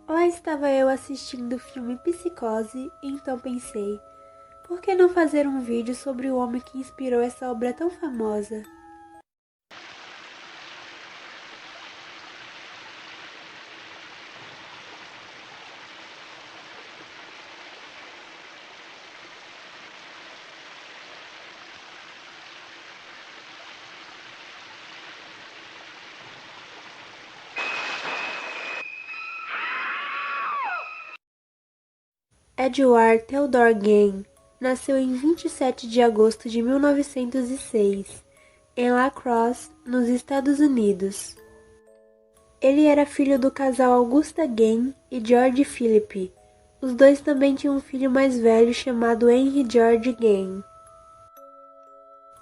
Lá estava eu assistindo o filme Psicose e então pensei, por que não fazer um vídeo sobre o homem que inspirou essa obra tão famosa? Edward Theodore Gain nasceu em 27 de agosto de 1906, em La Crosse, nos Estados Unidos. Ele era filho do casal Augusta Gain e George Philip. Os dois também tinham um filho mais velho chamado Henry George Gain.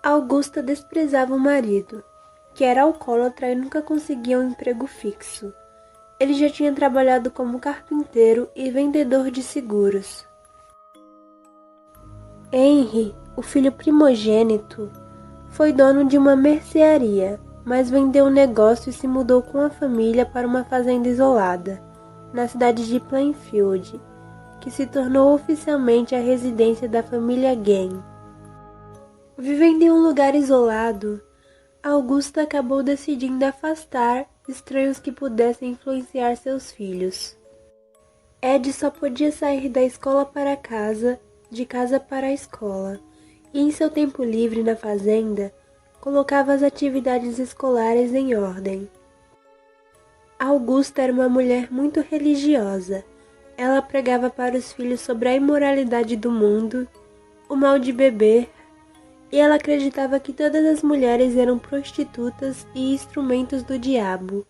Augusta desprezava o marido, que era alcoólatra e nunca conseguia um emprego fixo. Ele já tinha trabalhado como carpinteiro e vendedor de seguros. Henry, o filho primogênito, foi dono de uma mercearia, mas vendeu o negócio e se mudou com a família para uma fazenda isolada, na cidade de Plainfield, que se tornou oficialmente a residência da família Gain. Vivendo em um lugar isolado, Augusta acabou decidindo afastar estranhos que pudessem influenciar seus filhos. Ed só podia sair da escola para casa, de casa para a escola, e em seu tempo livre na fazenda, colocava as atividades escolares em ordem. Augusta era uma mulher muito religiosa. Ela pregava para os filhos sobre a imoralidade do mundo, o mal de beber, e ela acreditava que todas as mulheres eram prostitutas e instrumentos do diabo.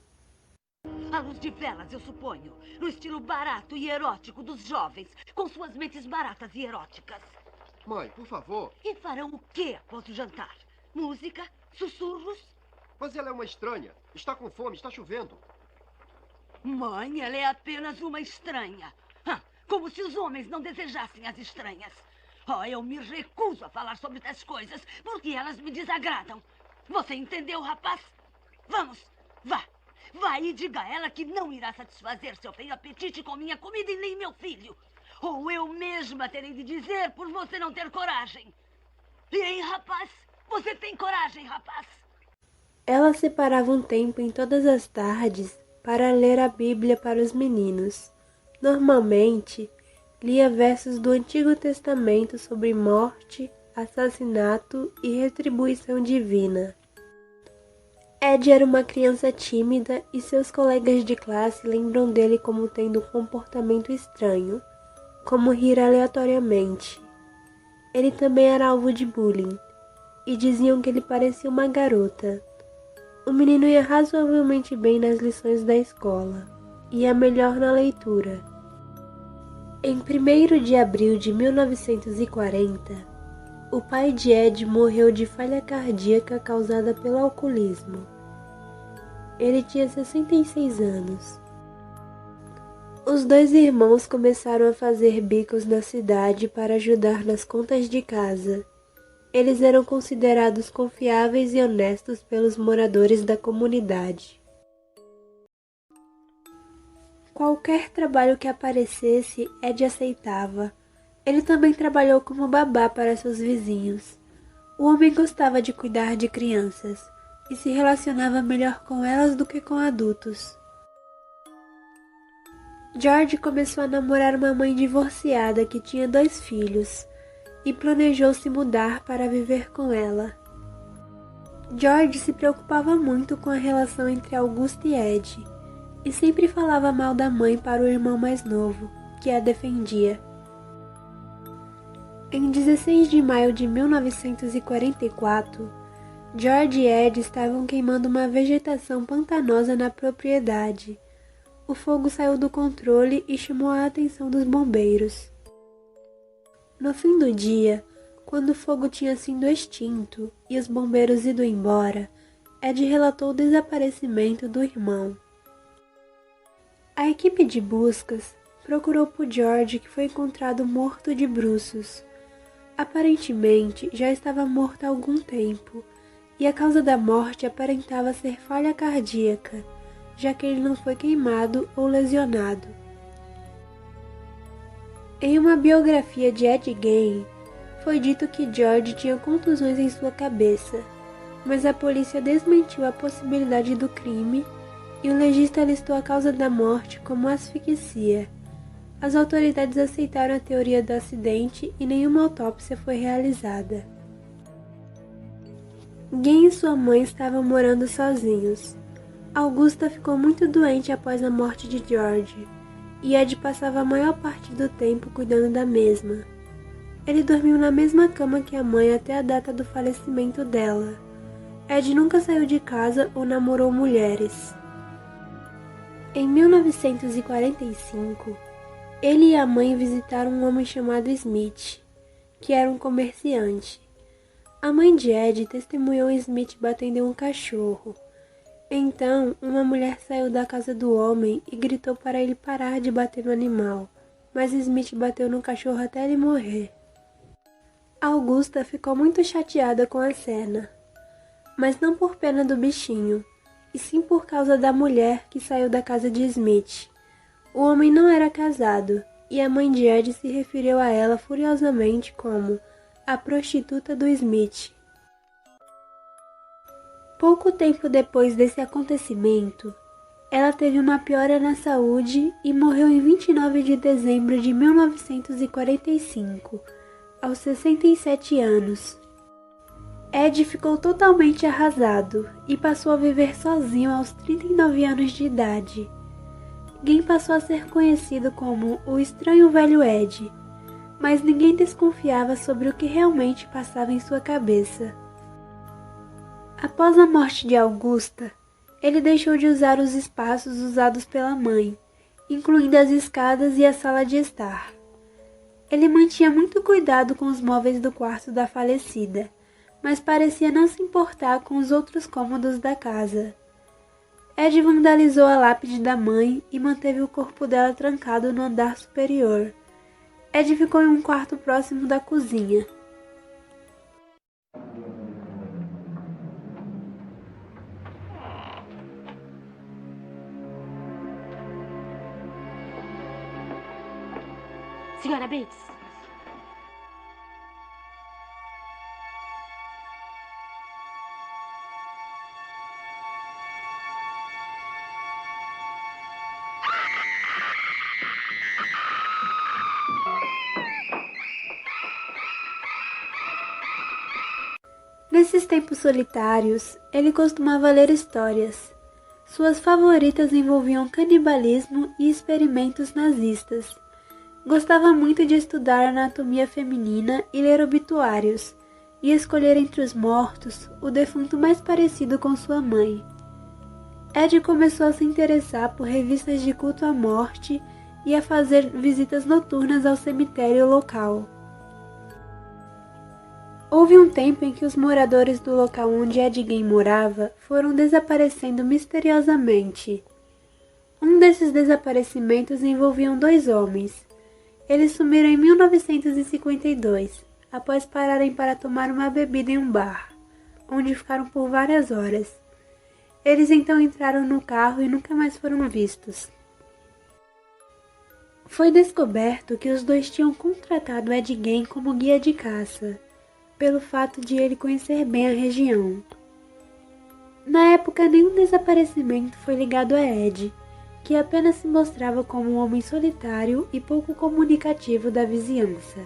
À luz de velas, eu suponho, no estilo barato e erótico dos jovens, com suas mentes baratas e eróticas. Mãe, por favor. E farão o quê após o jantar? Música? Sussurros? Mas ela é uma estranha. Está com fome, está chovendo. Mãe, ela é apenas uma estranha. Como se os homens não desejassem as estranhas. Oh, eu me recuso a falar sobre tais coisas, porque elas me desagradam. Você entendeu, rapaz? Vamos, vá. Vá e diga a ela que não irá satisfazer seu feio apetite com minha comida e nem meu filho. Ou eu mesma terei de dizer por você não ter coragem. E aí, rapaz? Você tem coragem, rapaz? Ela separava um tempo em todas as tardes para ler a Bíblia para os meninos. Normalmente, lia versos do Antigo Testamento sobre morte, assassinato e retribuição divina. Ed era uma criança tímida e seus colegas de classe lembram dele como tendo um comportamento estranho, como rir aleatoriamente. Ele também era alvo de bullying, e diziam que ele parecia uma garota. O menino ia razoavelmente bem nas lições da escola, e ia melhor na leitura. Em 1º de abril de 1940, o pai de Ed morreu de falha cardíaca causada pelo alcoolismo. Ele tinha 66 anos. Os dois irmãos começaram a fazer bicos na cidade para ajudar nas contas de casa. Eles eram considerados confiáveis e honestos pelos moradores da comunidade. Qualquer trabalho que aparecesse, Ed aceitava. Ele também trabalhou como babá para seus vizinhos. O homem gostava de cuidar de crianças e se relacionava melhor com elas do que com adultos. George começou a namorar uma mãe divorciada que tinha 2 filhos e planejou se mudar para viver com ela. George se preocupava muito com a relação entre Augusta e Ed e sempre falava mal da mãe para o irmão mais novo, que a defendia. Em 16 de maio de 1944, George e Ed estavam queimando uma vegetação pantanosa na propriedade. O fogo saiu do controle e chamou a atenção dos bombeiros. No fim do dia, quando o fogo tinha sido extinto e os bombeiros ido embora, Ed relatou o desaparecimento do irmão. A equipe de buscas procurou por George, que foi encontrado morto de bruços. Aparentemente, já estava morto há algum tempo, e a causa da morte aparentava ser falha cardíaca, já que ele não foi queimado ou lesionado. Em uma biografia de Ed Gein, foi dito que George tinha contusões em sua cabeça, mas a polícia desmentiu a possibilidade do crime e o legista listou a causa da morte como asfixia. As autoridades aceitaram a teoria do acidente e nenhuma autópsia foi realizada. Gein e sua mãe estavam morando sozinhos. Augusta ficou muito doente após a morte de George, e Ed passava a maior parte do tempo cuidando da mesma. Ele dormiu na mesma cama que a mãe até a data do falecimento dela. Ed nunca saiu de casa ou namorou mulheres. Em 1945, ele e a mãe visitaram um homem chamado Smith, que era um comerciante. A mãe de Ed testemunhou Smith batendo em um cachorro. Então, uma mulher saiu da casa do homem e gritou para ele parar de bater no animal, mas Smith bateu no cachorro até ele morrer. Augusta ficou muito chateada com a cena, mas não por pena do bichinho, e sim por causa da mulher que saiu da casa de Smith. O homem não era casado, e a mãe de Ed se referiu a ela furiosamente como a prostituta do Smith. Pouco tempo depois desse acontecimento, ela teve uma piora na saúde e morreu em 29 de dezembro de 1945, aos 67 anos. Ed ficou totalmente arrasado e passou a viver sozinho aos 39 anos de idade. Gein passou a ser conhecido como o Estranho Velho Ed, mas ninguém desconfiava sobre o que realmente passava em sua cabeça. Após a morte de Augusta, ele deixou de usar os espaços usados pela mãe, incluindo as escadas e a sala de estar. Ele mantinha muito cuidado com os móveis do quarto da falecida, mas parecia não se importar com os outros cômodos da casa. Ed vandalizou a lápide da mãe e manteve o corpo dela trancado no andar superior. Ed ficou em um quarto próximo da cozinha. Senhora Bates. Nesses tempos solitários, ele costumava ler histórias. Suas favoritas envolviam canibalismo e experimentos nazistas. Gostava muito de estudar anatomia feminina e ler obituários, e escolher entre os mortos o defunto mais parecido com sua mãe. Ed começou a se interessar por revistas de culto à morte e a fazer visitas noturnas ao cemitério local. Houve um tempo em que os moradores do local onde Ed Gein morava foram desaparecendo misteriosamente. Um desses desaparecimentos envolviam 2 homens. Eles sumiram em 1952, após pararem para tomar uma bebida em um bar, onde ficaram por várias horas. Eles então entraram no carro e nunca mais foram vistos. Foi descoberto que os 2 tinham contratado Ed Gein como guia de caça, pelo fato de ele conhecer bem a região. Na época, nenhum desaparecimento foi ligado a Ed, que apenas se mostrava como um homem solitário e pouco comunicativo da vizinhança.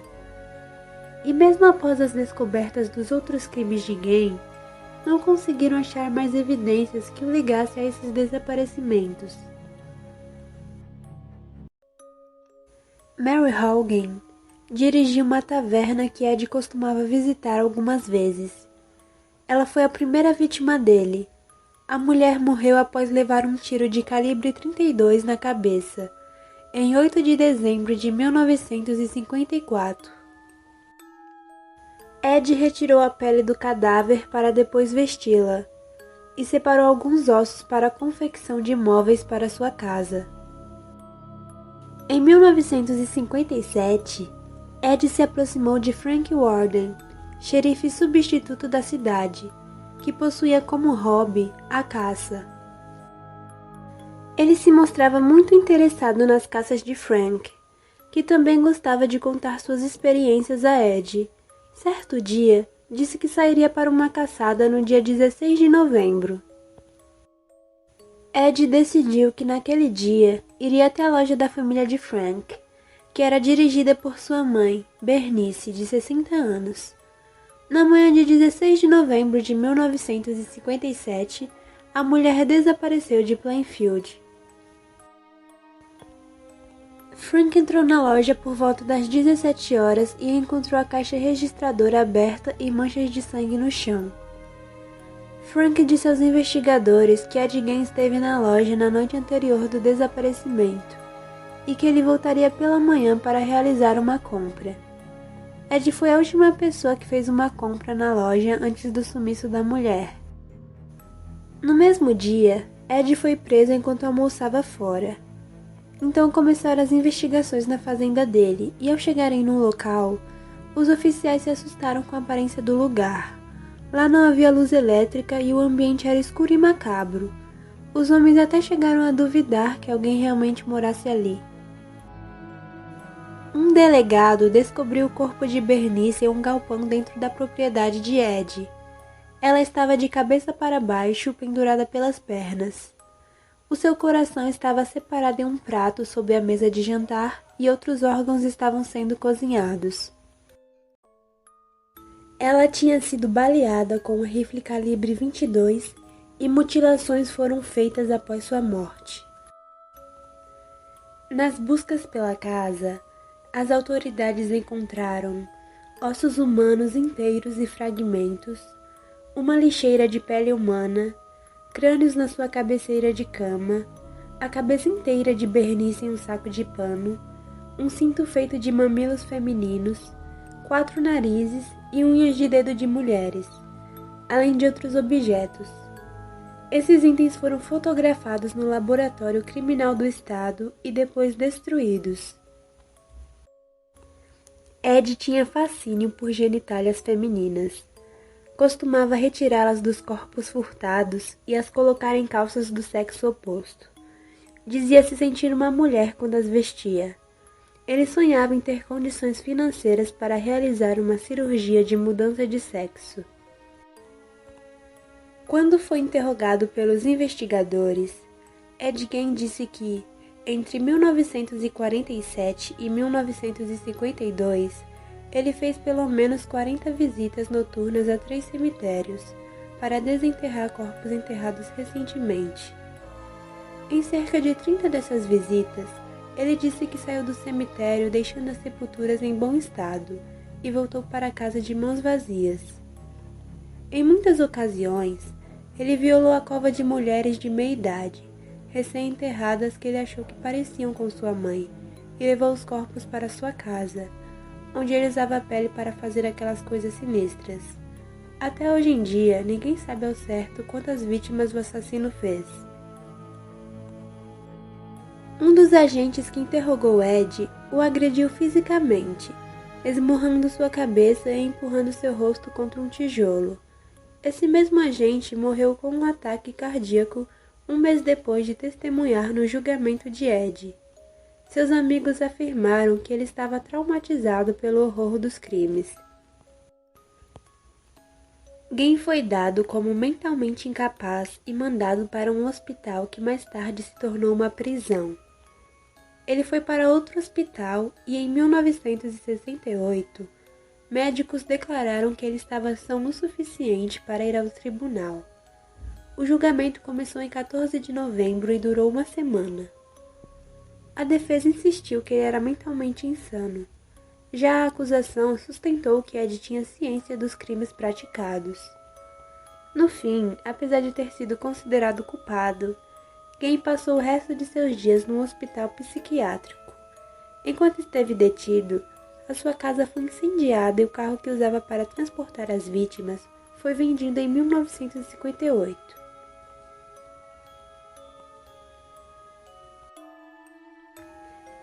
E mesmo após as descobertas dos outros crimes de Gein, não conseguiram achar mais evidências que o ligassem a esses desaparecimentos. Mary Hall Gein dirigia uma taverna que Ed costumava visitar algumas vezes. Ela foi a primeira vítima dele. A mulher morreu após levar um tiro de calibre 32 na cabeça, em 8 de dezembro de 1954. Ed retirou a pele do cadáver para depois vesti-la, e separou alguns ossos para a confecção de móveis para sua casa. Em 1957, Ed se aproximou de Frank Warden, xerife substituto da cidade, que possuía como hobby a caça. Ele se mostrava muito interessado nas caças de Frank, que também gostava de contar suas experiências a Ed. Certo dia, disse que sairia para uma caçada no dia 16 de novembro. Ed decidiu que naquele dia iria até a loja da família de Frank, que era dirigida por sua mãe, Bernice, de 60 anos. Na manhã de 16 de novembro de 1957, a mulher desapareceu de Plainfield. Frank entrou na loja por volta das 17 horas e encontrou a caixa registradora aberta e manchas de sangue no chão. Frank disse aos investigadores que Ed Gein esteve na loja na noite anterior do desaparecimento e que ele voltaria pela manhã para realizar uma compra. Ed foi a última pessoa que fez uma compra na loja antes do sumiço da mulher. No mesmo dia, Ed foi preso enquanto almoçava fora. Então começaram as investigações na fazenda dele e ao chegarem no local, os oficiais se assustaram com a aparência do lugar. Lá não havia luz elétrica e o ambiente era escuro e macabro. Os homens até chegaram a duvidar que alguém realmente morasse ali. Um delegado descobriu o corpo de Bernice em um galpão dentro da propriedade de Ed. Ela estava de cabeça para baixo, pendurada pelas pernas. O seu coração estava separado em um prato sob a mesa de jantar e outros órgãos estavam sendo cozinhados. Ela tinha sido baleada com um rifle calibre 22 e mutilações foram feitas após sua morte. Nas buscas pela casa, as autoridades encontraram ossos humanos inteiros e fragmentos, uma lixeira de pele humana, crânios na sua cabeceira de cama, a cabeça inteira de Bernice em um saco de pano, um cinto feito de mamilos femininos, 4 narizes e unhas de dedo de mulheres, além de outros objetos. Esses itens foram fotografados no laboratório criminal do estado e depois destruídos. Ed tinha fascínio por genitálias femininas. Costumava retirá-las dos corpos furtados e as colocar em calças do sexo oposto. Dizia se sentir uma mulher quando as vestia. Ele sonhava em ter condições financeiras para realizar uma cirurgia de mudança de sexo. Quando foi interrogado pelos investigadores, Ed Gein disse que, entre 1947 e 1952, ele fez pelo menos 40 visitas noturnas a 3 cemitérios para desenterrar corpos enterrados recentemente. Em cerca de 30 dessas visitas, ele disse que saiu do cemitério deixando as sepulturas em bom estado e voltou para casa de mãos vazias. Em muitas ocasiões, ele violou a cova de mulheres de meia idade, recém-enterradas que ele achou que pareciam com sua mãe, e levou os corpos para sua casa, onde ele usava a pele para fazer aquelas coisas sinistras. Até hoje em dia, ninguém sabe ao certo quantas vítimas o assassino fez. Um dos agentes que interrogou Ed o agrediu fisicamente, esmurrando sua cabeça e empurrando seu rosto contra um tijolo. Esse mesmo agente morreu com um ataque cardíaco um mês depois de testemunhar no julgamento de Ed. Seus amigos afirmaram que ele estava traumatizado pelo horror dos crimes. Gein foi dado como mentalmente incapaz e mandado para um hospital que mais tarde se tornou uma prisão. Ele foi para outro hospital e em 1968, médicos declararam que ele estava são o suficiente para ir ao tribunal. O julgamento começou em 14 de novembro e durou uma semana. A defesa insistiu que ele era mentalmente insano. Já a acusação sustentou que Ed tinha ciência dos crimes praticados. No fim, apesar de ter sido considerado culpado, Gein passou o resto de seus dias num hospital psiquiátrico. Enquanto esteve detido, a sua casa foi incendiada e o carro que usava para transportar as vítimas foi vendido em 1958.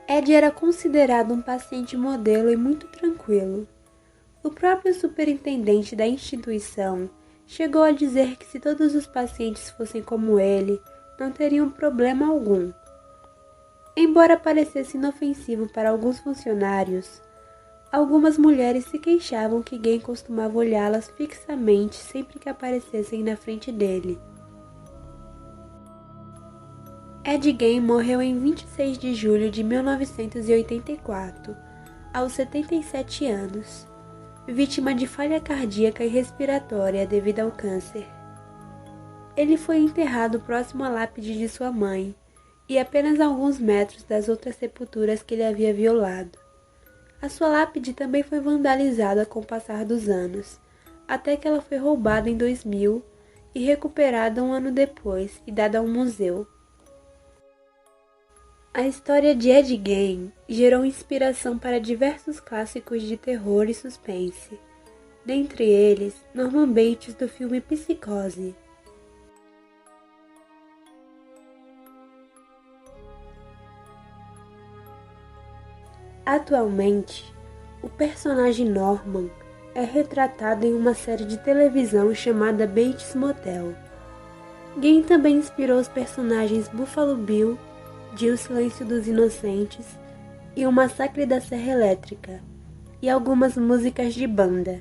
Ed era considerado um paciente modelo e muito tranquilo. O próprio superintendente da instituição chegou a dizer que se todos os pacientes fossem como ele, não teriam problema algum. Embora parecesse inofensivo para alguns funcionários, algumas mulheres se queixavam que Gen costumava olhá-las fixamente sempre que aparecessem na frente dele. Ed Gein morreu em 26 de julho de 1984, aos 77 anos, vítima de falha cardíaca e respiratória devido ao câncer. Ele foi enterrado próximo à lápide de sua mãe, e apenas a alguns metros das outras sepulturas que ele havia violado. A sua lápide também foi vandalizada com o passar dos anos, até que ela foi roubada em 2000 e recuperada um ano depois e dada a um museu. A história de Ed Gein gerou inspiração para diversos clássicos de terror e suspense, dentre eles Norman Bates do filme Psicose. Atualmente, o personagem Norman é retratado em uma série de televisão chamada Bates Motel. Gein também inspirou os personagens Buffalo Bill, de O Silêncio dos Inocentes e O Massacre da Serra Elétrica, e algumas músicas de banda.